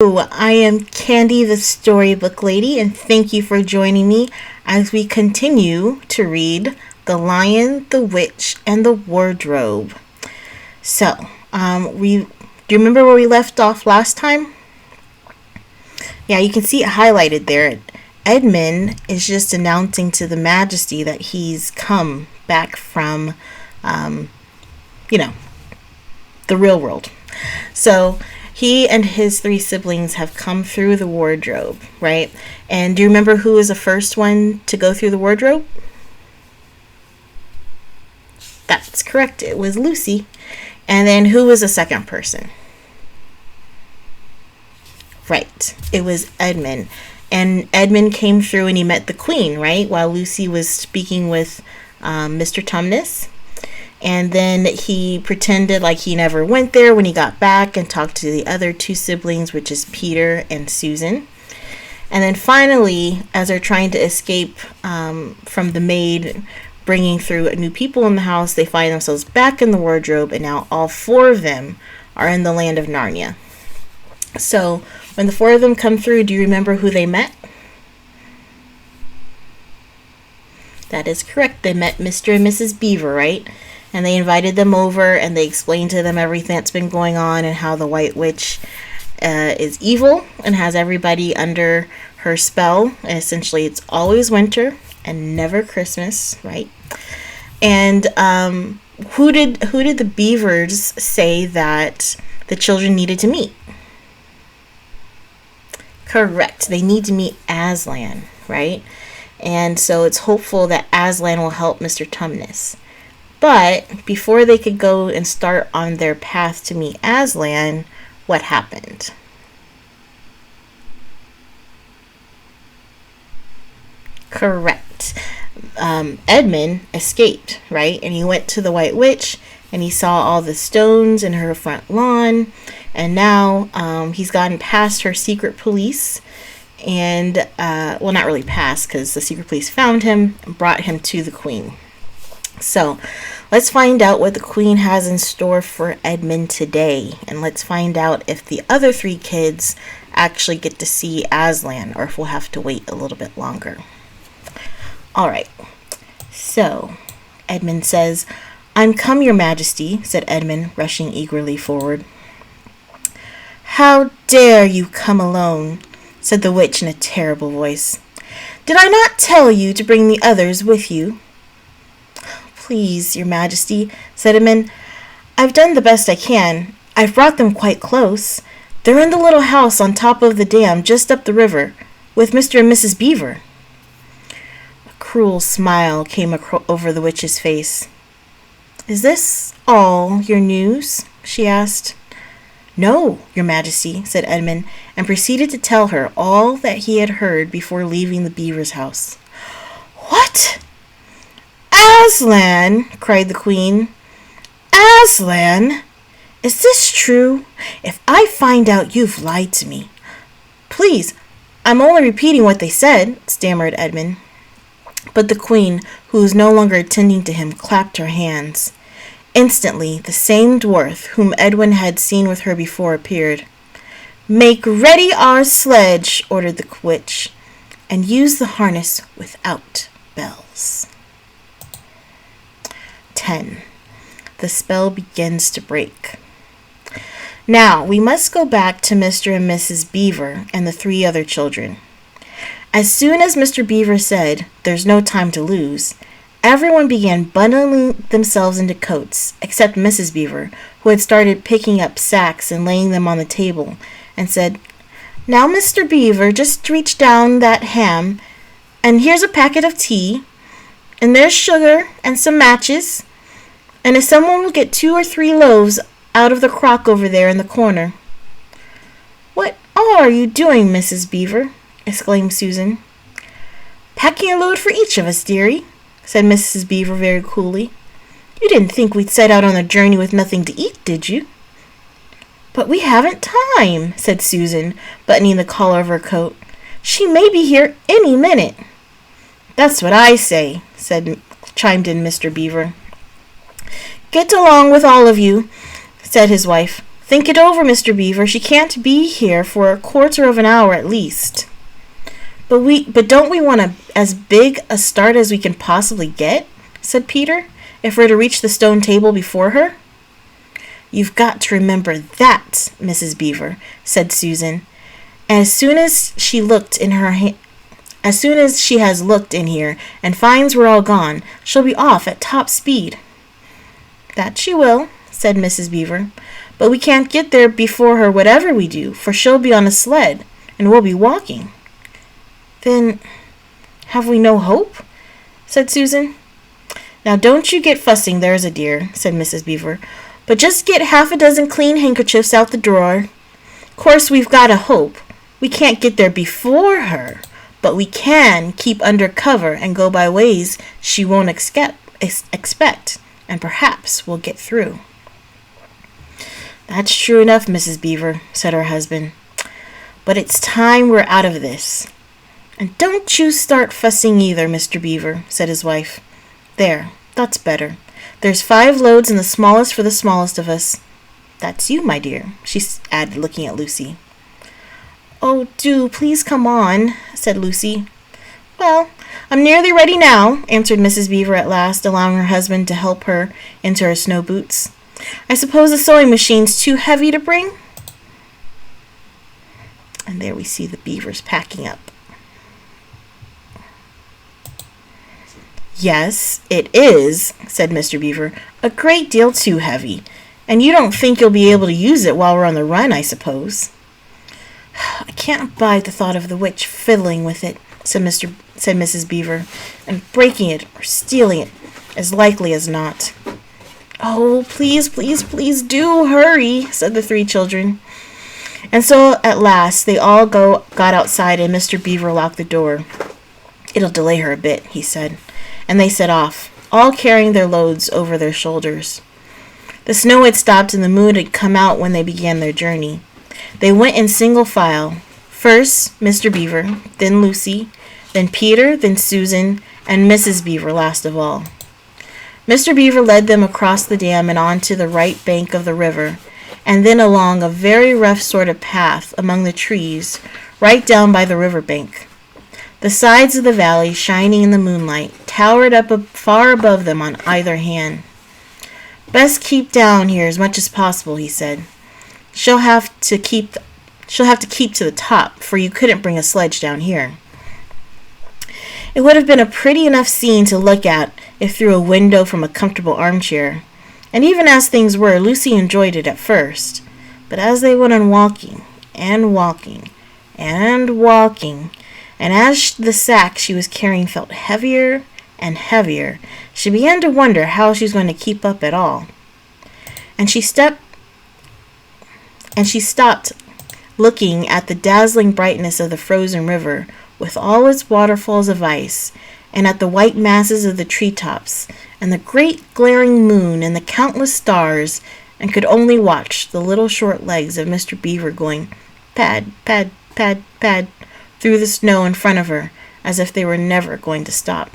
I am Candy, the Storybook Lady, and thank you for joining me as we continue to read The Lion, the Witch, and the Wardrobe. So, do you remember where we left off last time? Yeah, you can see it highlighted there. Edmund is just announcing to the Majesty that he's come back from, the real world. So, he and his three siblings have come through the wardrobe, right? And do you remember who was the first one to go through the wardrobe? That's correct. It was Lucy. And then who was the second person? Right. It was Edmund. And Edmund came through and he met the Queen, right? While Lucy was speaking with Mr. Tumnus. And then he pretended like he never went there when he got back and talked to the other two siblings, which is Peter and Susan. And then finally, as they're trying to escape from the maid bringing through new people in the house, they find themselves back in the wardrobe, and now all four of them are in the land of Narnia. So when the four of them come through, do you remember who they met? That is correct. They met Mr. and Mrs. Beaver, right? And they invited them over and they explained to them everything that's been going on and how the White Witch is evil and has everybody under her spell. And essentially, it's always winter and never Christmas, right? And who did the Beavers say that the children needed to meet? Correct. They need to meet Aslan, right? And so it's hopeful that Aslan will help Mr. Tumnus. But before they could go and start on their path to meet Aslan, what happened? Correct. Edmund escaped, right? And he went to the White Witch and he saw all the stones in her front lawn. And now he's gotten past her secret police. And, well, not really past, because the secret police found him and brought him to the Queen. So let's find out what the Queen has in store for Edmund today. And let's find out if the other three kids actually get to see Aslan or if we'll have to wait a little bit longer. All right. So Edmund says, "I'm come, your majesty," said Edmund, rushing eagerly forward. "How dare you come alone?" said the witch in a terrible voice. "Did I not tell you to bring the others with you?" "Please, your majesty," said Edmund, "I've done the best I can. I've brought them quite close. They're in the little house on top of the dam just up the river, with Mr. and Mrs. Beaver." A cruel smile came over the witch's face. "Is this all your news?" she asked. "No, your majesty," said Edmund, and proceeded to tell her all that he had heard before leaving the Beaver's house. "What? Aslan!" cried the Queen. "Aslan! Is this true? If I find out you've lied to me." "Please, I'm only repeating what they said," stammered Edmund. But the Queen, who was no longer attending to him, clapped her hands. Instantly, the same dwarf whom Edwin had seen with her before appeared. "Make ready our sledge," ordered the witch, "and use the harness without bells." 10. The spell begins to break. Now, we must go back to Mr. and Mrs. Beaver and the three other children. As soon as Mr. Beaver said, "There's no time to lose," everyone began bundling themselves into coats, except Mrs. Beaver, who had started picking up sacks and laying them on the table, and said, "Now, Mr. Beaver, just reach down that ham, and here's a packet of tea, and there's sugar and some matches, and if someone will get 2 or 3 loaves out of the crock over there in the corner." "What are you doing, Mrs. Beaver?" exclaimed Susan. "Packing a load for each of us, dearie," said Mrs. Beaver very coolly. "You didn't think we'd set out on a journey with nothing to eat, did you?" "But we haven't time," said Susan, buttoning the collar of her coat. "She may be here any minute." "That's what I say," chimed in Mr. Beaver. "Get along with all of you," said his wife. Think it over, Mr. Beaver. She can't be here for a quarter of an hour at least. But don't we want as big a start as we can possibly get? Said Peter, if we're to reach the stone table before her. You've got to remember that, Mrs. Beaver, said Susan. As soon as she has looked in here and finds we're all gone, she'll be off at top speed. That she will, said Mrs. Beaver. But we can't get there before her whatever we do, for she'll be on a sled, and we'll be walking. Then, have we no hope? Said Susan. Now don't you get fussing, there's a dear, said Mrs. Beaver. But just get half a dozen clean handkerchiefs out the drawer. Course we've got a hope. We can't get there before her, but we can keep under cover and go by ways she won't expect, and perhaps we'll get through. That's true enough, Mrs. Beaver, said her husband. But it's time we're out of this. And don't you start fussing either, Mr. Beaver, said his wife. There, that's better. There's 5 loads and the smallest for the smallest of us. That's you, my dear, she added, looking at Lucy. Oh, do, please come on, said Lucy. Well, I'm nearly ready now, answered Mrs. Beaver at last, allowing her husband to help her into her snow boots. I suppose the sewing machine's too heavy to bring? And there we see the beavers packing up. Yes, it is, said Mr. Beaver, a great deal too heavy. And you don't think you'll be able to use it while we're on the run, I suppose. I can't abide the thought of the witch fiddling with it, said Mrs. Beaver, and breaking it or stealing it, as likely as not. Oh, please, please, please do hurry, said the 3 children. And so at last they all got outside and Mr. Beaver locked the door. It'll delay her a bit, he said, and they set off, all carrying their loads over their shoulders. The snow had stopped and the moon had come out when they began their journey. They went in single file. First, Mr. Beaver, then Lucy, then Peter, then Susan, and Mrs. Beaver last of all. Mr. Beaver led them across the dam and on to the right bank of the river, and then along a very rough sort of path among the trees, right down by the river bank. The sides of the valley, shining in the moonlight, towered up far above them on either hand. Best keep down here as much as possible, he said. She'll have to keep to the top, for you couldn't bring a sledge down here. It would have been a pretty enough scene to look at if through a window from a comfortable armchair, and even as things were, Lucy enjoyed it at first. But as they went on walking, and walking, and walking, and as the sack she was carrying felt heavier and heavier, she began to wonder how she was going to keep up at all. And she stopped looking at the dazzling brightness of the frozen river, with all its waterfalls of ice, and at the white masses of the treetops, and the great glaring moon, and the countless stars, and could only watch the little short legs of Mr. Beaver going pad, pad, pad, pad through the snow in front of her, as if they were never going to stop.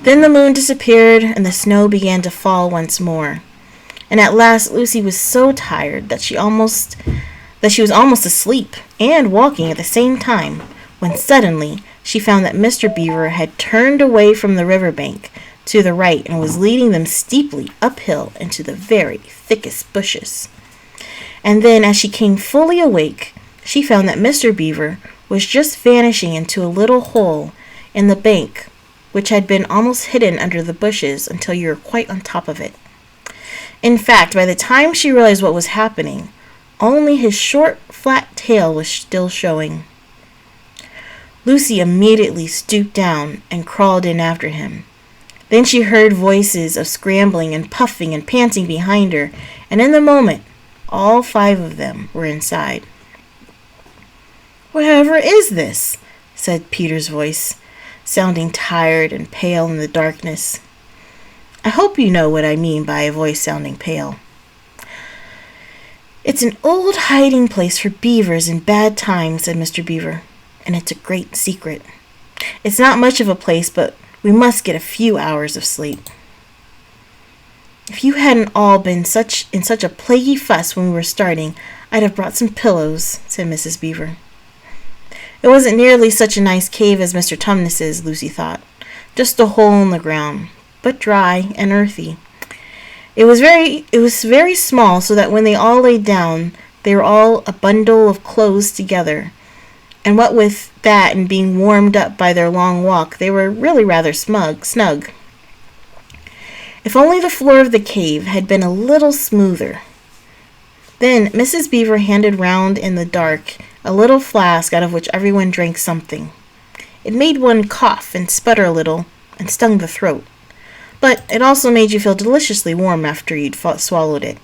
Then the moon disappeared, and the snow began to fall once more. And at last Lucy was so tired that she was almost asleep and walking at the same time, when suddenly she found that Mr. Beaver had turned away from the river bank to the right and was leading them steeply uphill into the very thickest bushes. And then, as she came fully awake, she found that Mr. Beaver was just vanishing into a little hole in the bank, which had been almost hidden under the bushes until you were quite on top of it. In fact, by the time she realized what was happening, only his short, flat tail was still showing. Lucy immediately stooped down and crawled in after him. Then she heard voices of scrambling and puffing and panting behind her, and in the moment, all 5 of them were inside. "Whatever is this?" said Peter's voice, sounding tired and pale in the darkness. I hope you know what I mean by a voice sounding pale. "It's an old hiding place for beavers in bad times," said Mr. Beaver, "and it's a great secret. It's not much of a place, but we must get a few hours of sleep." If you hadn't all been in such a plaguey fuss when we were starting, I'd have brought some pillows," said Mrs. Beaver. It wasn't nearly such a nice cave as Mr. Tumnus's, Lucy thought. Just a hole in the ground, but dry and earthy. It was very small, so that when they all lay down, they were all a bundle of clothes together. And what with that and being warmed up by their long walk, they were really rather snug. If only the floor of the cave had been a little smoother. Then Mrs. Beaver handed round in the dark a little flask out of which everyone drank something. It made one cough and sputter a little and stung the throat, but it also made you feel deliciously warm after you'd swallowed it,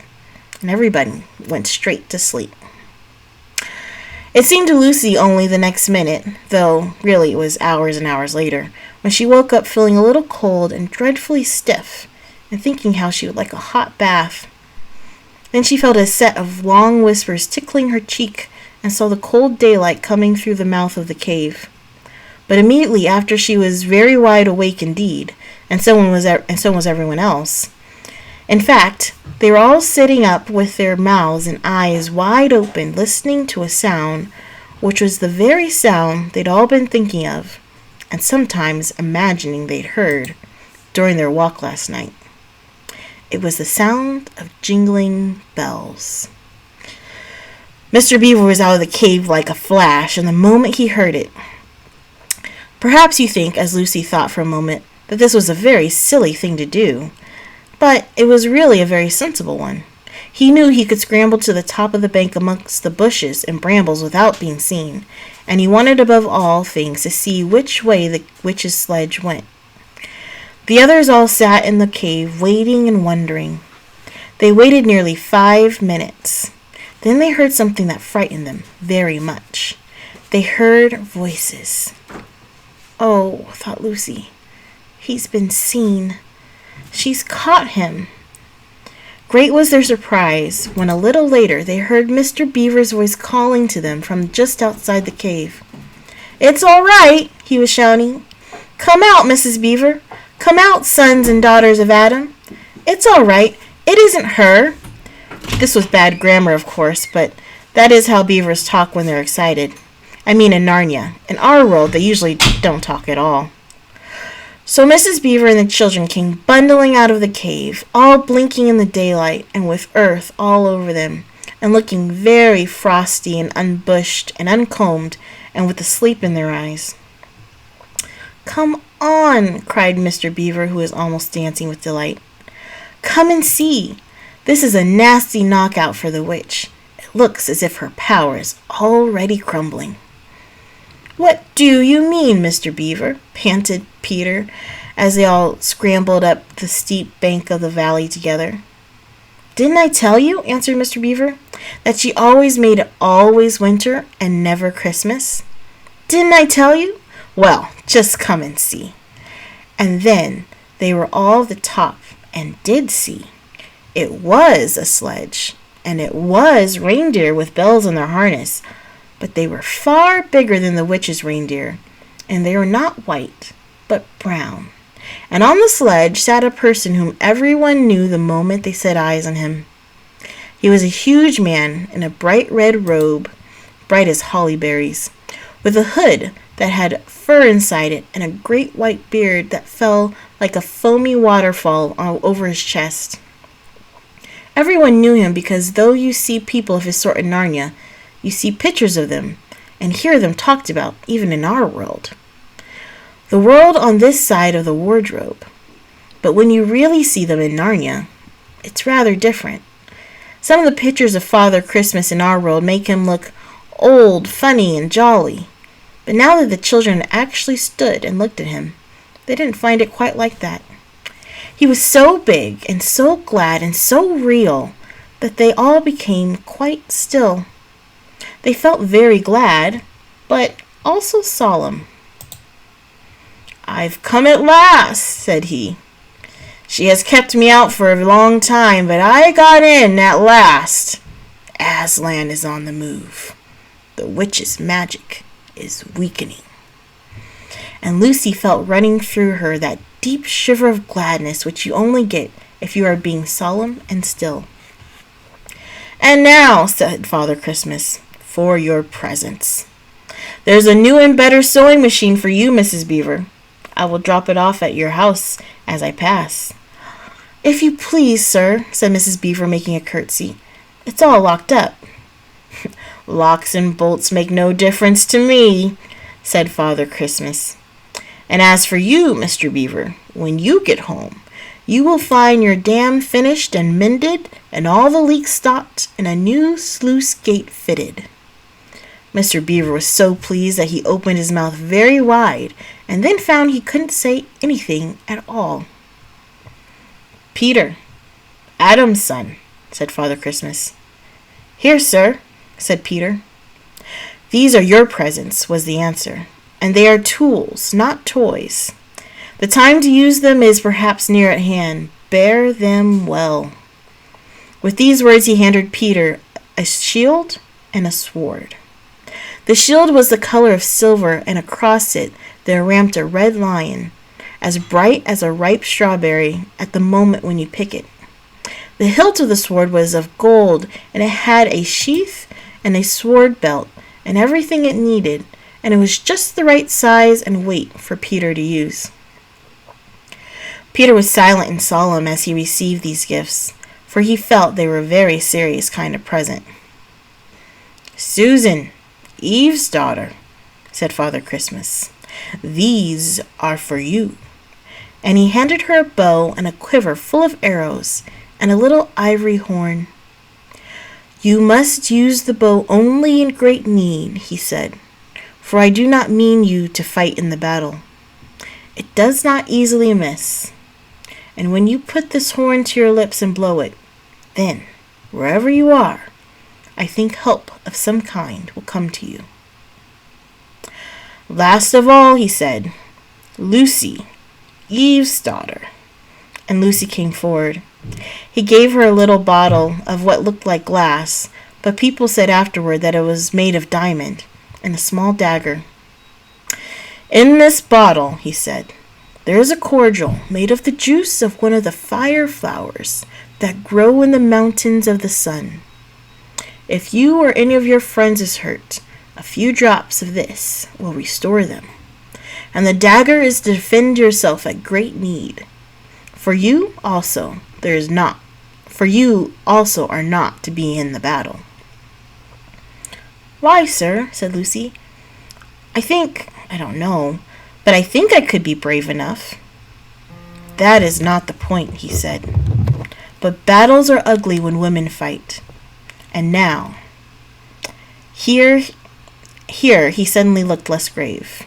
and everybody went straight to sleep. It seemed to Lucy only the next minute, though really it was hours and hours later, when she woke up feeling a little cold and dreadfully stiff, and thinking how she would like a hot bath. Then she felt a set of long whispers tickling her cheek and saw the cold daylight coming through the mouth of the cave. But immediately after she was very wide awake indeed, and so was everyone else. In fact, they were all sitting up with their mouths and eyes wide open, listening to a sound which was the very sound they'd all been thinking of, and sometimes imagining they'd heard during their walk last night. It was the sound of jingling bells. Mr. Beaver was out of the cave like a flash, and the moment he heard it. Perhaps you think, as Lucy thought for a moment, that this was a very silly thing to do, but it was really a very sensible one. He knew he could scramble to the top of the bank amongst the bushes and brambles without being seen, and he wanted above all things to see which way the witch's sledge went. The others all sat in the cave, waiting and wondering. They waited nearly 5 minutes. Then they heard something that frightened them very much. They heard voices. "Oh," thought Lucy, "he's been seen. She's caught him." Great was their surprise when a little later they heard Mr. Beaver's voice calling to them from just outside the cave. "It's all right," he was shouting. "Come out, Mrs. Beaver. Come out, sons and daughters of Adam. It's all right. It isn't her." This was bad grammar, of course, but that is how beavers talk when they're excited. I mean in Narnia. In our world, they usually don't talk at all. So Mrs. Beaver and the children came bundling out of the cave, all blinking in the daylight and with earth all over them, and looking very frosty and unbushed and uncombed and with the sleep in their eyes. "Come on," cried Mr. Beaver, who was almost dancing with delight. "Come and see. This is a nasty knockout for the witch. It looks as if her power is already crumbling." "What do you mean, Mr. Beaver?" panted Peter, as they all scrambled up the steep bank of the valley together. "Didn't I tell you," answered Mr. Beaver, "that she always made it always winter and never Christmas? Didn't I tell you? Well, just come and see." And then they were all at the top and did see. It was a sledge, and it was reindeer with bells on their harness, but they were far bigger than the witch's reindeer, and they were not white, but brown. And on the sledge sat a person whom everyone knew the moment they set eyes on him. He was a huge man in a bright red robe, bright as holly berries, with a hood that had fur inside it and a great white beard that fell like a foamy waterfall over his chest. Everyone knew him because though you see people of his sort in Narnia, you see pictures of them and hear them talked about even in our world. The world on this side of the wardrobe. But when you really see them in Narnia, it's rather different. Some of the pictures of Father Christmas in our world make him look old, funny, and jolly. But now that the children actually stood and looked at him, they didn't find it quite like that. He was so big and so glad and so real that they all became quite still. They felt very glad, but also solemn. "I've come at last," said he. "She has kept me out for a long time, but I got in at last. Aslan is on the move. The witch's magic is weakening." And Lucy felt running through her that deep shiver of gladness which you only get if you are being solemn and still. And now, said Father Christmas, for your presents. There's a new and better sewing machine for you, Mrs. Beaver. I will drop it off at your house as I pass. If you please, sir, said Mrs. Beaver, making a curtsy. It's all locked up. Locks and bolts make no difference to me, said Father Christmas. And as for you, Mr. Beaver, when you get home, you will find your dam finished and mended, and all the leaks stopped, and a new sluice gate fitted. Mr. Beaver was so pleased that he opened his mouth very wide, and then found he couldn't say anything at all. Peter, Adam's son, said Father Christmas. Here, sir, said Peter. These are your presents, was the answer, and they are tools, not toys. The time to use them is perhaps near at hand. Bear them well. With these words he handed Peter a shield and a sword. The shield was the color of silver, and across it there ramped a red lion, as bright as a ripe strawberry at the moment when you pick it. The hilt of the sword was of gold, and it had a sheath and a sword belt and everything it needed, and it was just the right size and weight for Peter to use. Peter was silent and solemn as he received these gifts, for he felt they were a very serious kind of present. Susan, Eve's daughter, said Father Christmas, these are for you. And he handed her a bow and a quiver full of arrows and a little ivory horn. You must use the bow only in great need, he said, for I do not mean you to fight in the battle. It does not easily miss. And when you put this horn to your lips and blow it, then, wherever you are, I think help of some kind will come to you. Last of all, he said, Lucy, Eve's daughter. And Lucy came forward. He gave her a little bottle of what looked like glass, but people said afterward that it was made of diamond, and a small dagger. In this bottle, he said, there is a cordial made of the juice of one of the fire flowers that grow in the mountains of the sun. If you or any of your friends is hurt, a few drops of this will restore them. And the dagger is to defend yourself at great need. For you also are not to be in the battle. Why, sir, said Lucy. I don't know, but I think I could be brave enough. That is not the point, he said. But battles are ugly when women fight. And now, here, he suddenly looked less grave.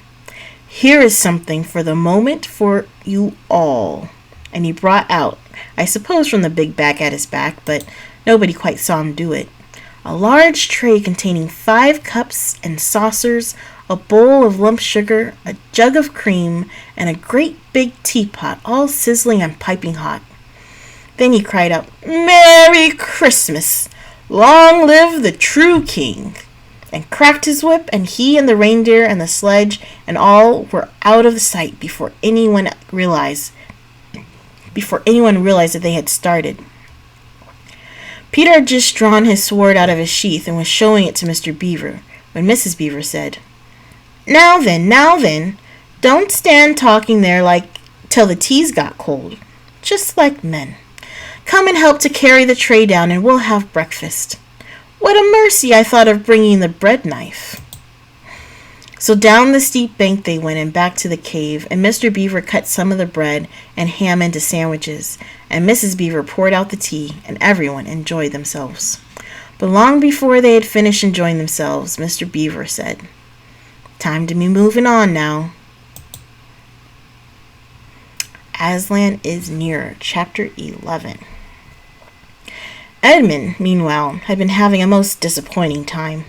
Here is something for the moment for you all. And he brought out, I suppose from the big bag at his back, but nobody quite saw him do it, a large tray containing 5 cups and saucers, a bowl of lump sugar, a jug of cream, and a great big teapot, all sizzling and piping hot. Then he cried out, Merry Christmas! Long live the true king! And cracked his whip, and he and the reindeer and the sledge and all were out of sight before anyone realized that they had started. Peter had just drawn his sword out of his sheath and was showing it to Mr. Beaver when Mrs. Beaver said, Now then, don't stand talking there like till the tea's got cold. Just like men. Come and help to carry the tray down and we'll have breakfast. What a mercy I thought of bringing the bread knife. So down the steep bank they went and back to the cave, and Mr. Beaver cut some of the bread and ham into sandwiches, and Mrs. Beaver poured out the tea, and everyone enjoyed themselves. But long before they had finished enjoying themselves, Mr. Beaver said, Time to be moving on now. Aslan is nearer, Chapter 11. Edmund, meanwhile, had been having a most disappointing time.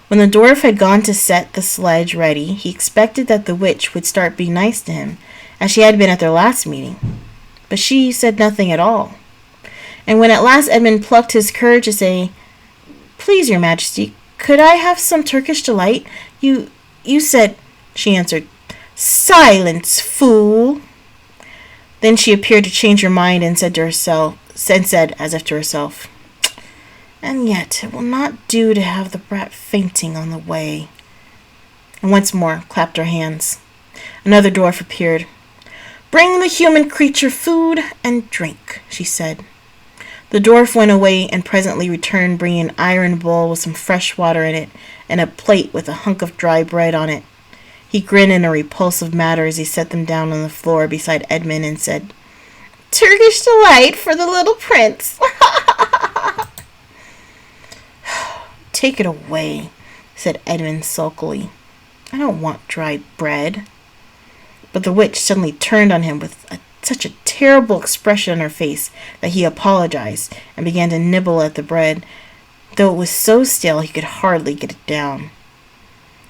When the dwarf had gone to set the sledge ready, he expected that the witch would start being nice to him, as she had been at their last meeting. But she said nothing at all. And when at last Edmund plucked his courage to say, Please, your majesty, could I have some Turkish delight? You said, she answered, Silence, fool! Then she appeared to change her mind and said as if to herself, "And yet it will not do to have the brat fainting on the way," and once more clapped her hands. Another dwarf appeared. "Bring the human creature food and drink," she said. The dwarf went away and presently returned, bringing an iron bowl with some fresh water in it and a plate with a hunk of dry bread on it. He grinned in a repulsive manner as he set them down on the floor beside Edmund and said, "Turkish delight for the little prince." "Take it away," said Edmund sulkily. "I don't want dry bread." But the witch suddenly turned on him with such a terrible expression on her face that he apologized and began to nibble at the bread, though it was so stale he could hardly get it down.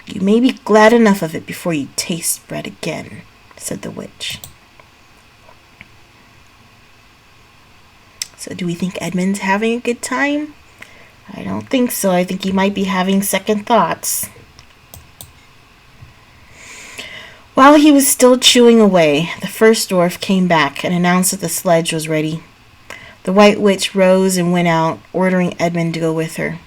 "You may be glad enough of it before you taste bread again," said the witch. So do we think Edmund's having a good time? I don't think so. I think he might be having second thoughts. While he was still chewing away, the first dwarf came back and announced that the sledge was ready. The white witch rose and went out, ordering Edmund to go with her.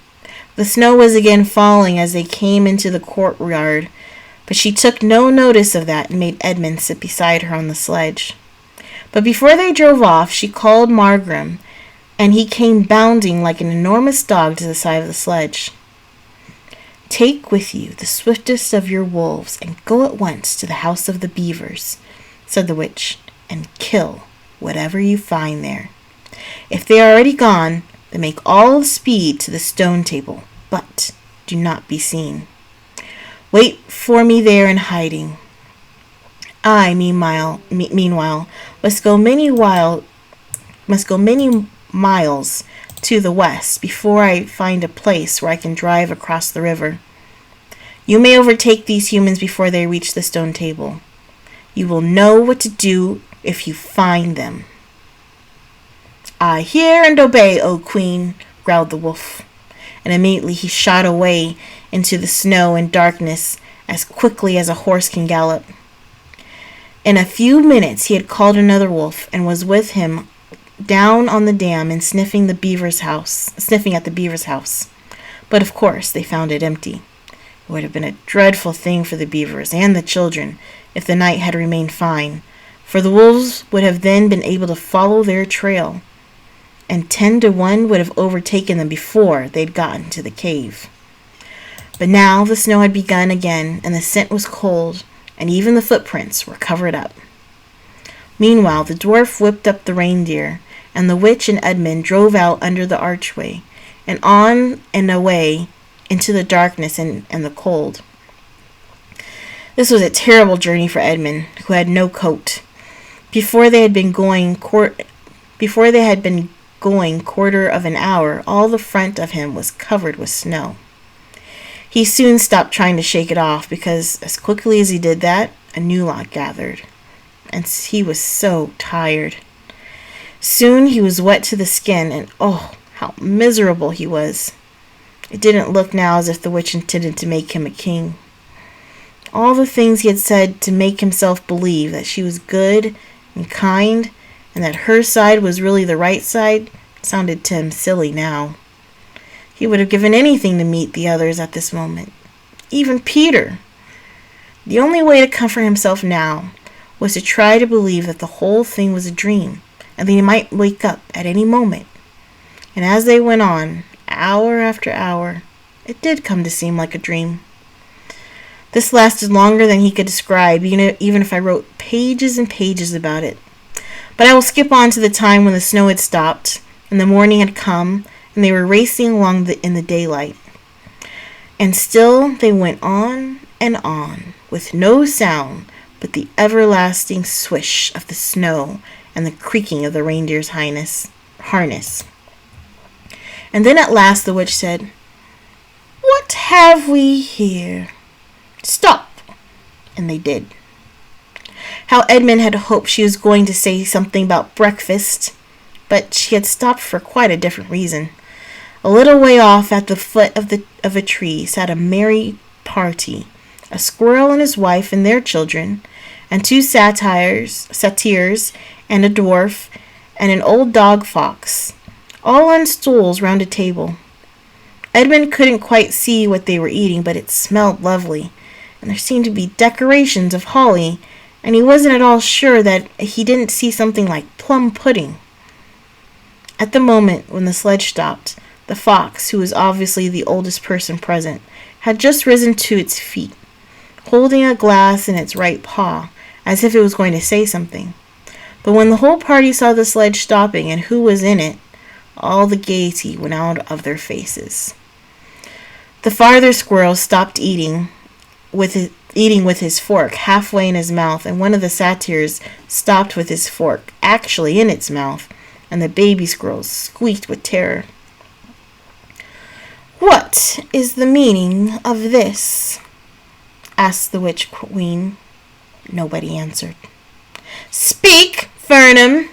The snow was again falling as they came into the courtyard, but she took no notice of that and made Edmund sit beside her on the sledge. But before they drove off, she called Margrim, and he came bounding like an enormous dog to the side of the sledge. "Take with you the swiftest of your wolves and go at once to the house of the beavers," said the witch, "and kill whatever you find there. If they are already gone, then make all speed to the stone table, but do not be seen. Wait for me there in hiding. I, meanwhile, must go many miles to the west before I find a place where I can drive across the river. You may overtake these humans before they reach the stone table. You will know what to do if you find them." "I hear and obey, O Queen," growled the wolf, and immediately he shot away into the snow and darkness as quickly as a horse can gallop. In a few minutes he had called another wolf and was with him down on the dam and sniffing at the beaver's house. But of course they found it empty. It would have been a dreadful thing for the beavers and the children if the night had remained fine, for the wolves would have then been able to follow their trail, and 10 to 1 would have overtaken them before they'd gotten to the cave. But now the snow had begun again, and the scent was cold, and even the footprints were covered up. Meanwhile, the dwarf whipped up the reindeer, and the witch and Edmund drove out under the archway, and on and away into the darkness and the cold. This was a terrible journey for Edmund, who had no coat. Before they had been going quarter of an hour, all the front of him was covered with snow. He soon stopped trying to shake it off, because as quickly as he did that, a new lot gathered, and he was so tired. Soon he was wet to the skin, and oh, how miserable he was. It didn't look now as if the witch intended to make him a king. All the things he had said to make himself believe that she was good and kind, and that her side was really the right side, sounded to him silly now. He would have given anything to meet the others at this moment. Even Peter. The only way to comfort himself now was to try to believe that the whole thing was a dream, and that he might wake up at any moment. And as they went on, hour after hour, it did come to seem like a dream. This lasted longer than he could describe, even if I wrote pages and pages about it. But I will skip on to the time when the snow had stopped, and the morning had come, and they were racing along in the daylight. And still they went on and on, with no sound but the everlasting swish of the snow and the creaking of the reindeer's harness. And then at last the witch said, "What have we here? Stop!" And they did. How Edmund had hoped she was going to say something about breakfast, but she had stopped for quite a different reason. A little way off at the foot of a tree sat a merry party, a squirrel and his wife and their children, and two satyrs, and a dwarf, and an old dog fox, all on stools round a table. Edmund couldn't quite see what they were eating, but it smelled lovely, and there seemed to be decorations of holly, and he wasn't at all sure that he didn't see something like plum pudding. At the moment when the sledge stopped, the fox, who was obviously the oldest person present, had just risen to its feet, holding a glass in its right paw, as if it was going to say something. But when the whole party saw the sledge stopping and who was in it, all the gaiety went out of their faces. The farther squirrel stopped eating with his fork halfway in his mouth, and one of the satyrs stopped with his fork actually in its mouth, and the baby squirrel squeaked with terror. "What is the meaning of this?" asked the witch queen. Nobody answered. "Speak, Vermin!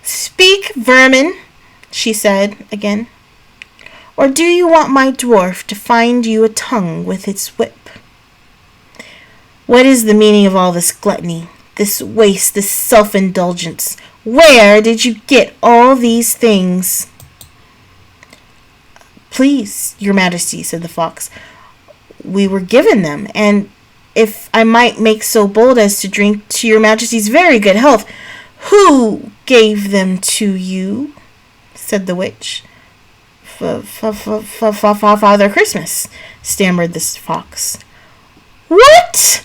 Speak, vermin!" she said again. "Or do you want my dwarf to find you a tongue with its whip? What is the meaning of all this gluttony, this waste, this self-indulgence? Where did you get all these things?" "Please, your majesty," said the fox, "we were given them, and if I might make so bold as to drink to your majesty's very good health." "Who gave them to you?" said the witch. "Father Christmas," stammered the fox. "What?"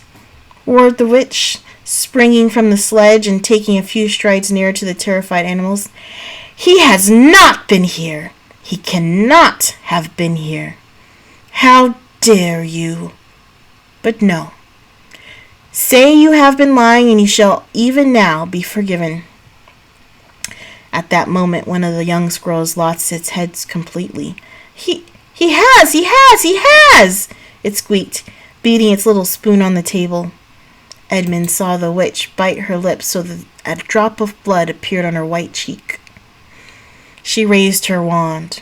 roared the witch, springing from the sledge and taking a few strides nearer to the terrified animals. "He has not been here. He cannot have been here. How dare you? But no. Say you have been lying, and you shall even now be forgiven." At that moment, one of the young squirrels lost its head completely. He has! It squeaked, beating its little spoon on the table. Edmund saw the witch bite her lips so that a drop of blood appeared on her white cheek. She raised her wand.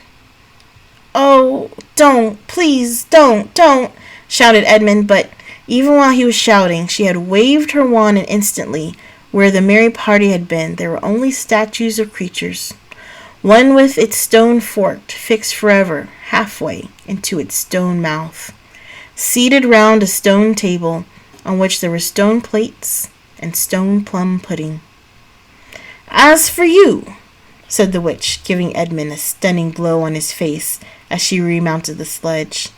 "Oh, don't, please, don't," shouted Edmund, but even while he was shouting, she had waved her wand, and instantly, where the merry party had been, there were only statues of creatures, one with its stone fork fixed forever halfway into its stone mouth, seated round a stone table on which there were stone plates and stone plum pudding. "As for you," said the witch, giving Edmund a stunning blow on his face as she remounted the sledge,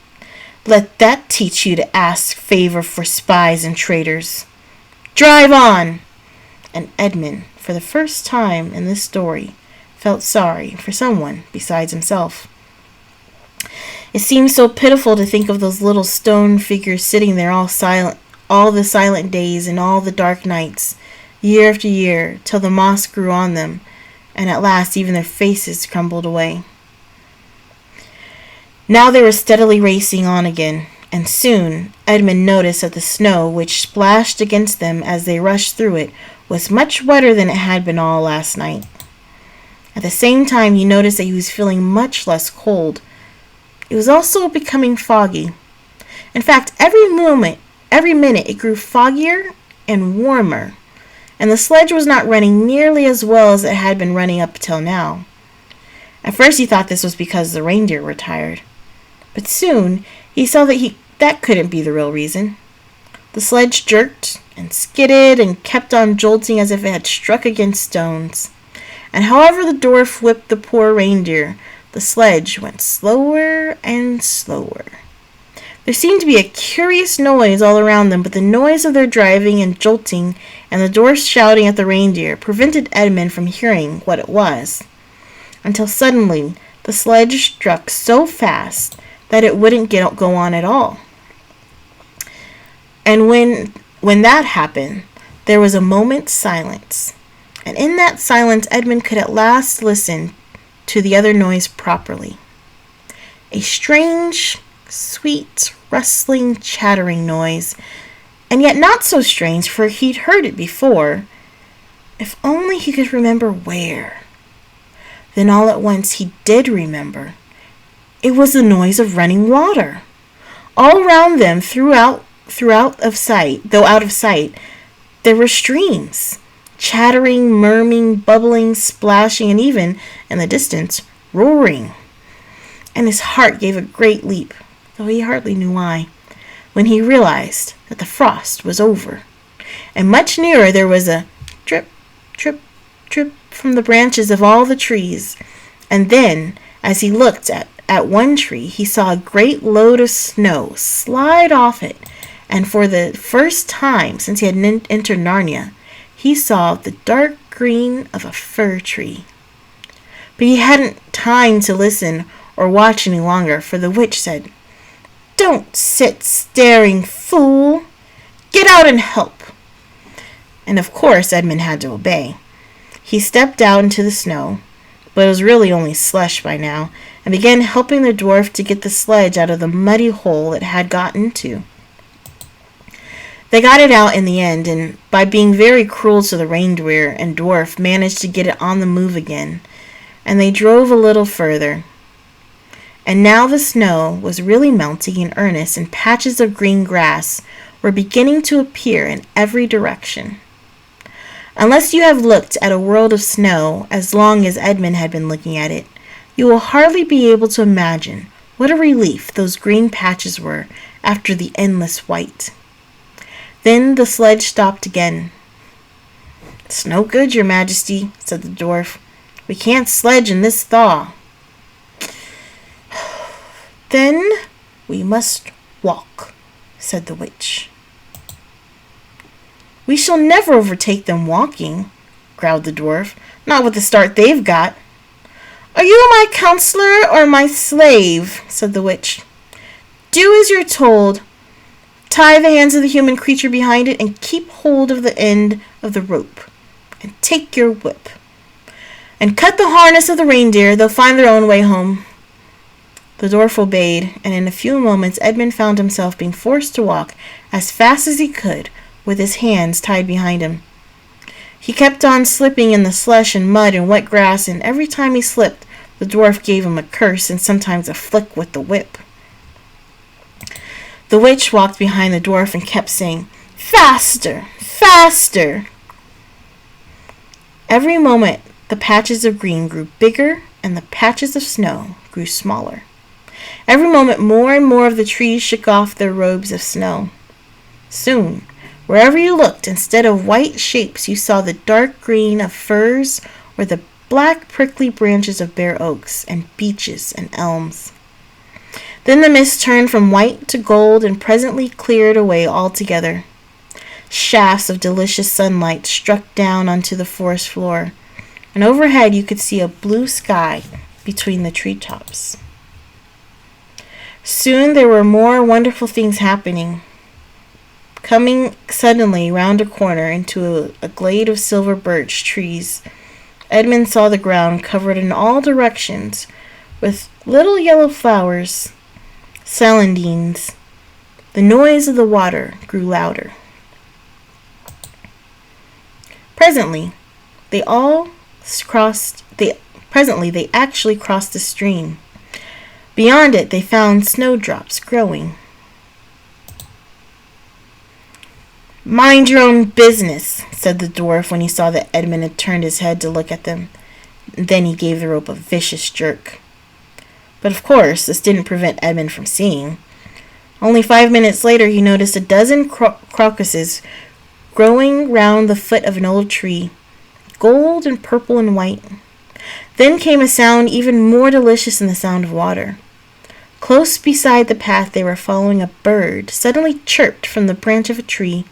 "let that teach you to ask favor for spies and traitors. Drive on!" And Edmund, for the first time in this story, felt sorry for someone besides himself. It seemed so pitiful to think of those little stone figures sitting there all the silent days and all the dark nights, year after year, till the moss grew on them, and at last even their faces crumbled away. Now they were steadily racing on again, and soon Edmund noticed that the snow which splashed against them as they rushed through it was much wetter than it had been all last night. At the same time, he noticed that he was feeling much less cold. It was also becoming foggy. In fact, every minute it grew foggier and warmer, and the sledge was not running nearly as well as it had been running up till now. At first he thought this was because the reindeer were tired, but soon he saw that couldn't be the real reason. The sledge jerked and skidded and kept on jolting as if it had struck against stones. And however the dwarf whipped the poor reindeer, the sledge went slower and slower. There seemed to be a curious noise all around them, but the noise of their driving and jolting and the dwarf shouting at the reindeer prevented Edmund from hearing what it was, until suddenly the sledge struck so fast that it wouldn't go on at all. And when that happened, there was a moment's silence, and in that silence Edmund could at last listen to the other noise properly. A strange, sweet, rustling, chattering noise, and yet not so strange, for he'd heard it before. If only he could remember where. Then all at once he did remember. It was the noise of running water. All around them, throughout out of sight, there were streams, chattering, murmuring, bubbling, splashing, and even, in the distance, roaring. And his heart gave a great leap, though he hardly knew why, when he realized that the frost was over. And much nearer there was a drip, drip, drip from the branches of all the trees. And then, as he looked at one tree, he saw a great load of snow slide off it. And for the first time since he had entered Narnia, he saw the dark green of a fir tree. But he hadn't time to listen or watch any longer, for the witch said, "Don't sit staring, fool! Get out and help!" And of course Edmund had to obey. He stepped out into the snow, but it was really only slush by now, and began helping the dwarf to get the sledge out of the muddy hole it had got into. They got it out in the end, and by being very cruel to the reindeer and dwarf, managed to get it on the move again, and they drove a little further. And now the snow was really melting in earnest, and patches of green grass were beginning to appear in every direction. Unless you have looked at a world of snow as long as Edmund had been looking at it, you will hardly be able to imagine what a relief those green patches were after the endless white. Then the sledge stopped again. "It's no good, your majesty," said the dwarf. "We can't sledge in this thaw." "Then we must walk," said the witch. "We shall never overtake them walking," growled the dwarf. "Not with the start they've got." "Are you my counselor or my slave?" said the witch. "Do as you're told. Tie the hands of the human creature behind it and keep hold of the end of the rope. And take your whip. And cut the harness of the reindeer. They'll find their own way home." The dwarf obeyed, and in a few moments Edmund found himself being forced to walk as fast as he could with his hands tied behind him. He kept on slipping in the slush and mud and wet grass, and every time he slipped, the dwarf gave him a curse and sometimes a flick with the whip. The witch walked behind the dwarf and kept saying, "Faster! Faster!" Every moment the patches of green grew bigger and the patches of snow grew smaller. Every moment more and more of the trees shook off their robes of snow. Soon, wherever you looked, instead of white shapes, you saw the dark green of firs or the black prickly branches of bare oaks and beeches and elms. Then the mist turned from white to gold and presently cleared away altogether. Shafts of delicious sunlight struck down onto the forest floor, and overhead you could see a blue sky between the treetops. Soon there were more wonderful things happening. Coming suddenly round a corner into a glade of silver birch trees, Edmund saw the ground covered in all directions with little yellow flowers, celandines. The noise of the water grew louder. Presently, they actually crossed the stream. Beyond it, they found snowdrops growing. "Mind your own business," said the dwarf when he saw that Edmund had turned his head to look at them. Then he gave the rope a vicious jerk. But of course, this didn't prevent Edmund from seeing. Only 5 minutes later, he noticed a dozen crocuses growing round the foot of an old tree, gold and purple and white. Then came a sound even more delicious than the sound of water. Close beside the path they were following, a bird suddenly chirped from the branch of a tree.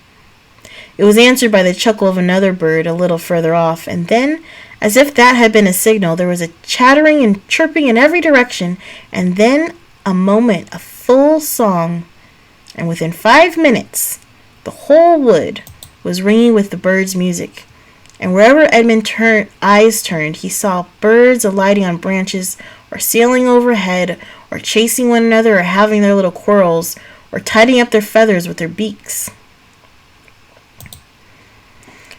It was answered by the chuckle of another bird a little further off, and then, as if that had been a signal, there was a chattering and chirping in every direction, and then a moment of full song, and within 5 minutes the whole wood was ringing with the birds' music. And wherever Edmund's eyes turned, he saw birds alighting on branches, or sailing overhead, or chasing one another, or having their little quarrels, or tidying up their feathers with their beaks.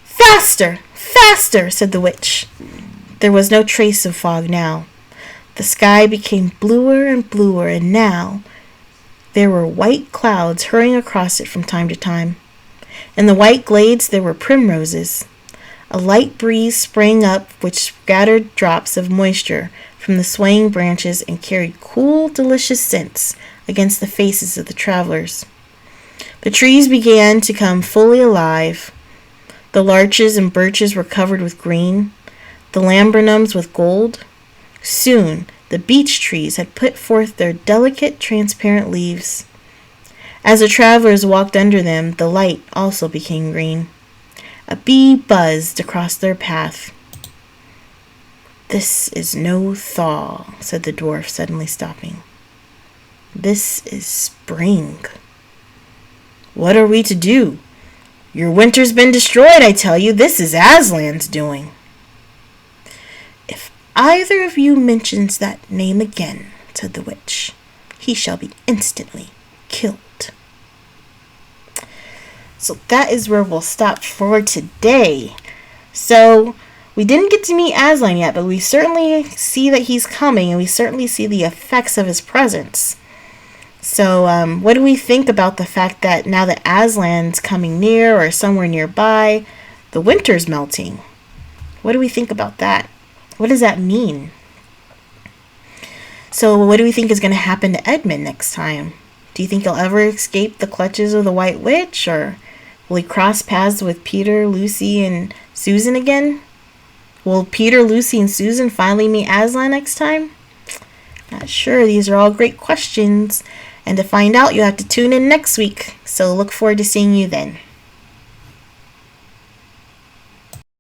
"Faster! Faster!" said the witch. There was no trace of fog now. The sky became bluer and bluer, and now, There were white clouds hurrying across it from time to time. In the white glades there were primroses. A light breeze sprang up which scattered drops of moisture from the swaying branches and carried cool, delicious scents against the faces of the travelers. The trees began to come fully alive. The larches and birches were covered with green, the laburnums with gold. Soon the beech trees had put forth their delicate, transparent leaves. As the travelers walked under them, the light also became green. A bee buzzed across their path. "This is no thaw," said the dwarf, suddenly stopping. "This is spring." "What are we to do? Your winter's been destroyed, I tell you. This is Aslan's doing." "If either of you mentions that name again," said the witch, "he shall be instantly killed." So that is where we'll stop for today. So we didn't get to meet Aslan yet, but we certainly see that he's coming, and we certainly see the effects of his presence. So what do we think about the fact that now that Aslan's coming near or somewhere nearby, the winter's melting? What do we think about that? What does that mean? So what do we think is going to happen to Edmund next time? Do you think he'll ever escape the clutches of the White Witch, or will he cross paths with Peter, Lucy, and Susan again? Will Peter, Lucy, and Susan finally meet Aslan next time? Not sure. These are all great questions. And to find out, you'll have to tune in next week. So look forward to seeing you then.